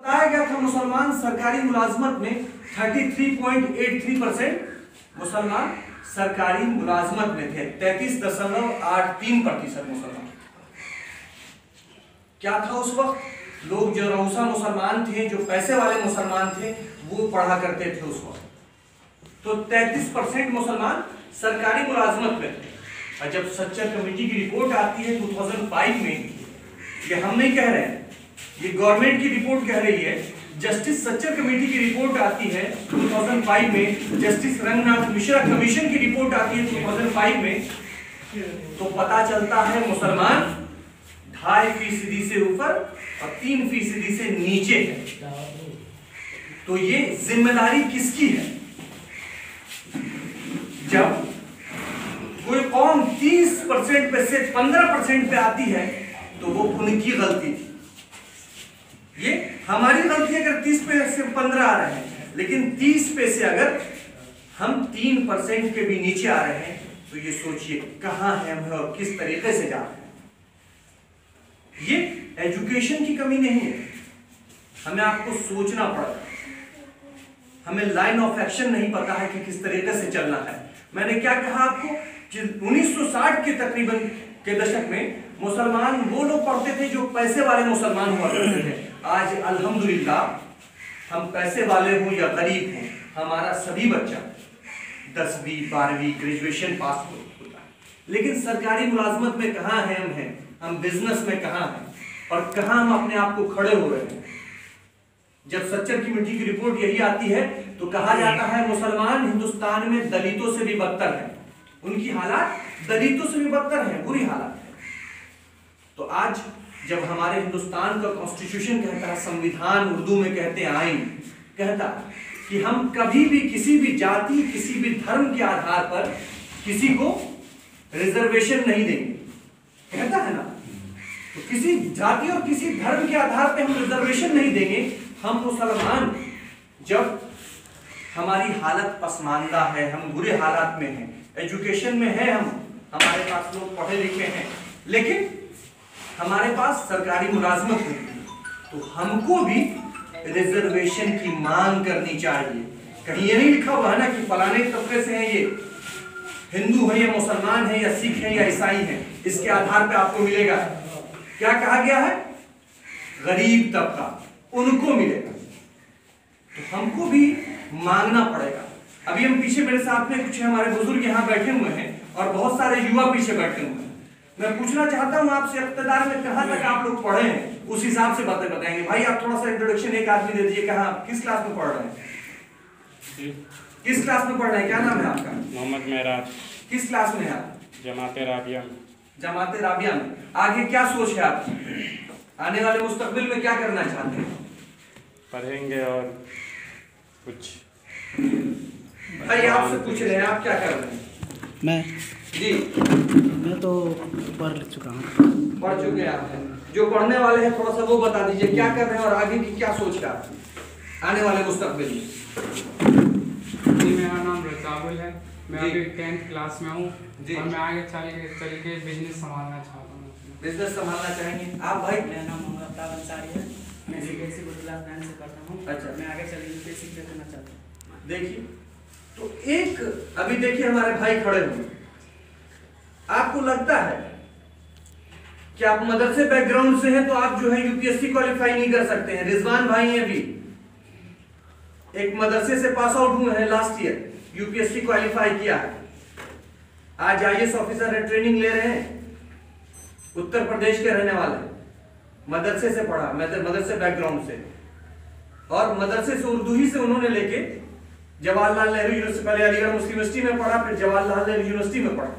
बताया गया था मुसलमान सरकारी मुलाजमत में 33.83% मुसलमान सरकारी मुलाजमत में थे, 33.83% मुसलमान। क्या था उस वक्त? लोग जो रऊसा मुसलमान थे, जो पैसे वाले मुसलमान थे, वो पढ़ा करते थे उस वक्त। तो 33% मुसलमान सरकारी मुलाजमत में थे। और जब सच्चर कमेटी की रिपोर्ट आती है 2005 में, ये हम नहीं कह रहे हैं, ये गवर्नमेंट की रिपोर्ट कह रही है, जस्टिस सच्चर कमेटी की रिपोर्ट आती है 2005 में, जस्टिस रंगनाथ मिश्रा कमीशन की रिपोर्ट आती है 2005 में, तो पता चलता है मुसलमान 2.5% से ऊपर और 3% से नीचे है। तो ये जिम्मेदारी किसकी है? जब कोई कौम 30% पे से 15% पे आती है तो वो उनकी गलती थी। ये हमारी गलती है अगर 30 पे से 15 आ रहे हैं, लेकिन 30 पे से अगर हम 3% के भी नीचे आ रहे हैं तो ये सोचिए कहां है हम और किस तरीके से जा रहे हैं। ये एजुकेशन की कमी नहीं है, हमें आपको सोचना पड़ेगा, हमें लाइन ऑफ एक्शन नहीं पता है कि किस तरीके से चलना है। मैंने क्या कहा आपको कि 1960 के तकरीबन के दशक में मुसलमान वो लोग पढ़ते थे जो पैसे वाले मुसलमान हुआ करते थे। आज अल्हम्दुलिल्लाह हम पैसे वाले हों या गरीब हों, हमारा सभी बच्चा 10वीं 12वीं ग्रेजुएशन पास होता है, लेकिन सरकारी मुलाजमत में कहाँ हैं हम बिजनेस में कहाँ हैं और कहाँ हम अपने आप को खड़े हो रहे हैं। जब सच्चर कमेटी की रिपोर्ट यही आती है तो कहा जाता है मुसलमान हिंदुस्तान में दलितों से भी बदतर है, उनकी हालात दलितों से भी बदतर है, बुरी हालत है। तो आज जब हमारे हिंदुस्तान का कॉन्स्टिट्यूशन कहता है, संविधान उर्दू में कहते हैं आइन, कहता है कि हम कभी भी किसी भी जाति किसी भी धर्म के आधार पर किसी को रिजर्वेशन नहीं देंगे, कहता है ना। तो किसी जाति और किसी धर्म के आधार पर हम रिजर्वेशन नहीं देंगे। हम मुसलमान जब हमारी हालत पसमानदा है, हम बुरे हालात में हैं, एजुकेशन में है, हमारे पास लोग पढ़े लिखे हैं, लेकिन हमारे पास सरकारी मुलाजमत है, तो हमको भी रिजर्वेशन की मांग करनी चाहिए। कहीं ये नहीं लिखा हुआ है ना कि फलाने तबके से हैं, ये हिंदू है या मुसलमान है या सिख है या ईसाई है, इसके आधार पे आपको मिलेगा। क्या कहा गया है? गरीब तबका उनको मिलेगा। तो हमको भी मांगना पड़ेगा। अभी हम पीछे मेरे साथ में कुछ हमारे बुजुर्ग यहाँ बैठे हुए हैं और बहुत सारे युवा पीछे बैठे हुए हैं। मैं पूछना चाहता हूँ आपसे, इक़्तिदार में कहाँ तक आप लोग पढ़े हैं, उस हिसाब से बातें बताएंगे। भाई आप थोड़ा सा इंट्रोडक्शन एक आदमी दे दीजिए, कहाँ किस क्लास में पढ़ रहे हैं? किस क्लास में पढ़ रहे हैं? क्या नाम है आपका? मोहम्मद मेहराज। किस क्लास में है आप? जमाते राबिया में। जमाते राबिया में। आगे क्या सोच है आपकी? आने वाले मुस्तकबिल में क्या करना चाहते हैं? पढ़ेंगे और कुछ। भाई आपसे पूछ रहे हैं, आप क्या कर रहे हैं? मैं जी मैं तो पढ़ चुका हूँ। पढ़ चुके हैं आप? जो पढ़ने वाले हैं थोड़ा सा वो बता दीजिए, क्या कर रहे हैं और आगे की क्या सोच है आपकी आने वाले मुस्तकबिल में? जी मेरा नाम रजाबुल है, मैं अभी 10th क्लास में हूँ और मैं आगे चल के बिजनेस संभालना चाहता हूँ। बिजनेस संभालना चाहेंगे आप? भाई मेरा नाम मोहम्मद अफ्ताब अंसारी है, मैं सीबीएसई बोर्ड क्लास 9 से पढ़ता हूँ। अच्छा। मैं आगे चल यूपीएससी करना चाहता हूँ। देखिए, तो एक अभी देखिए हमारे भाई खड़े हुए, आपको लगता है कि आप मदरसे बैकग्राउंड से हैं तो आप जो है यूपीएससी क्वालिफाई नहीं कर सकते हैं। रिजवान भाई हैं, अभी एक मदरसे से पास आउट हुए हैं लास्ट ईयर, यूपीएससी क्वालिफाई किया है, आज आईएएस ऑफिसर है, ट्रेनिंग ले रहे हैं, उत्तर प्रदेश के रहने वाले, मदरसे से पढ़ा, मदरसे बैकग्राउंड से, और मदरसे से उर्दू ही से उन्होंने लेके जवाहरलाल नेहरू यूनिवर्सिटी, पहले अलीगढ़ मुस्लिम यूनिवर्सिटी में पढ़ा, फिर जवाहरलाल नेहरू यूनिवर्सिटी में पढ़ा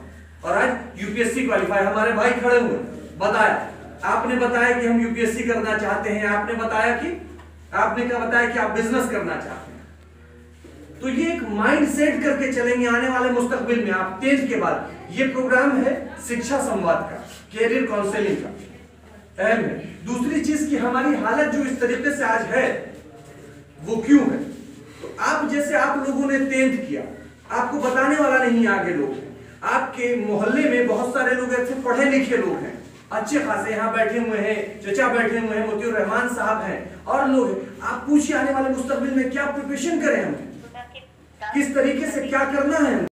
और आज यूपीएससी क्वालिफाई। हमारे भाई खड़े हुए, बताया, आपने बताया कि हम यूपीएससी करना चाहते हैं, आपने बताया कि आपने क्या बताया कि आप बिजनेस करना चाहते हैं। तो ये एक माइंड सेट करके चलेंगे आने वाले मुस्तकबिल में। आप 10th के बाद, ये प्रोग्राम है शिक्षा संवाद का, कैरियर काउंसलिंग का, अहम है। दूसरी चीज की हमारी हालत जो इस तरीके से आज है वो क्यों है? तो आप जैसे आप लोगों ने 10th किया, आपको बताने वाला नहीं आगे लोग हैं, आपके मोहल्ले में बहुत सारे लोग ऐसे पढ़े लिखे लोग हैं अच्छे खासे यहाँ बैठे हुए हैं, चचा बैठे हुए हैं, मोतियुर रहमान साहब हैं और लोग हैं। आप पूछिए आने वाले मुस्तकबिल में क्या प्रिपरेशन करें हम, किस तरीके से क्या करना है।